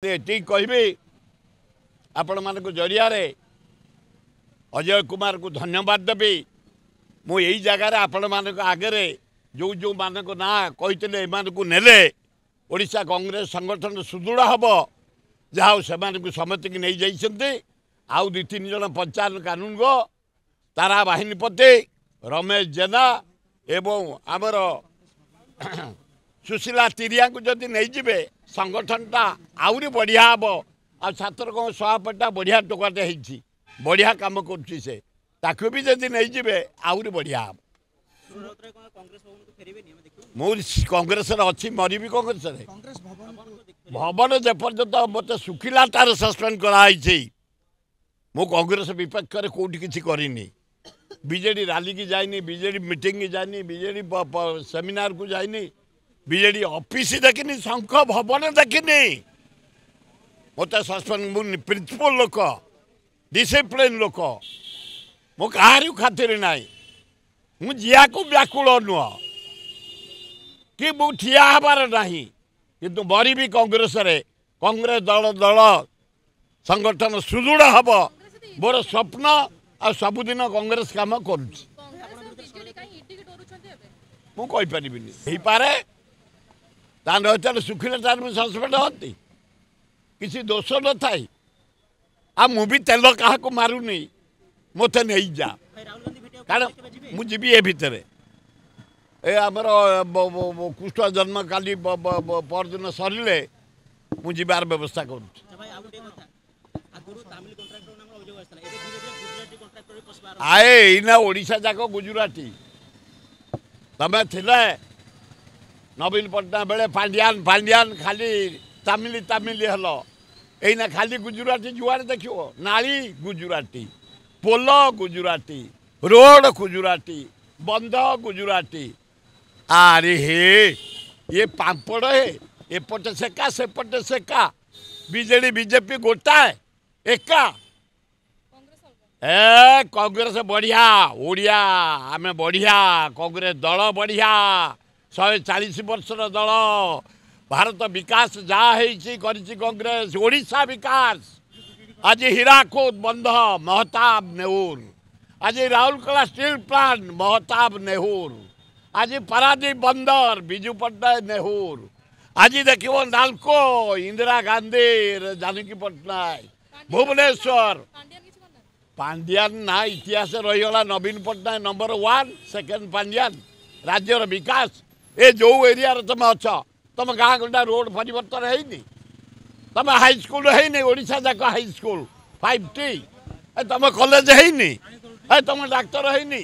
ठीक कहि आपण मान जरिया अजय कुमार को धन्यवाद देवी मु यही जगार आपण मान आगे जो जो मान ना कही नेले ओडिशा कांग्रेस संगठन सुदृढ़ हम जहाँ से समस्त की नहीं जाइए आउ दु तीन जन पंचायत कानून गो तारा बाहिनीपति रमेश जेना एवं आमर सुशीला तिरिया को जदि नहीं जिबे संगठनटा आउरी बढ़िया हम आ छात्र कौन सभापतिटा बढ़िया टोकाटे होती बढ़िया कम कर से ताकू भी जदि नहीं जिबे आउरी बढ़िया हम मुझे कांग्रेस अच्छी मरी कांग्रेस भवन जेपर्यंत मत सुखिला तार सस्पेंड कराई मु कांग्रेस विपक्ष में कौटी किसी करनी बीजेडी रैली की जाइनी बीजेडी मीटिंग की जाइनी बीजेडी सेमिनार को जाइनी बीजेडी ऑफिस देखनी शंख भवन देखनी मत सस्पेंड मु प्रिंसिपल लोक डिसिप्लिन लोक मु कहारी खातिर ना मु जिया को व्याकुल नुह कि मु ठिया हबार नहीं किंतु मरी भी कांग्रेस रे कांग्रेस दल दल संगठन सुदृढ़ हम मोर स्वप्न आ सबुदिन कांग्रेस काम करुच्ची मुझे तार सुखिले तार सस्पेंड होती किसी दोष न थाई आ मुझे तेल क्या मारूनी मत नहीं जा कारण मुझे ए भितर ए आमर कृष्ण जन्म काली परदिन सरिले मुझे बार व्यवस्था कर आए इना ओडिशा जाक गुजराती तमें थिले नवीन पटना बेले पांड्यान पांड्यान खाली तामिली तामिली हल एना खाली गुजराती जुआड़े देखो नाली गुजराती पोल गुजराती रोड गुजराती बंध गुजराती अरे हे ये पापड़ है एपटे सेका सेपटे सेका बीजेडी बीजेपी गोटाए एका ए कांग्रेस बढ़िया ओडिया आमे बढ़िया कांग्रेस दल बढ़िया 140 वर्षर दल भारत विकास जहाँ कांग्रेस ओडिशा विकास आज हीराकुद बंध महताब नेहुर आज राउरकेला स्टील प्लांट महताब नेहुर आज पारादीप बंदर विजु पट्टनायक नेहुर आज देखो नालको इंदिरा गांधी जानकी पट्टनायक भुवनेश्वर पांड्यान ना इतिहास रहीगला नवीन पट्टनायक नंबर 1 सेकेंड पांड्यान राज्यर विकास ए जो एरिया तुम अच्छ तुम गाँ गंडा रोड परिवर्तन है तुम हाईस्कल है ओडिशा जाक हाईस्कल 5T तुम कॉलेज है तुम डाक्तर है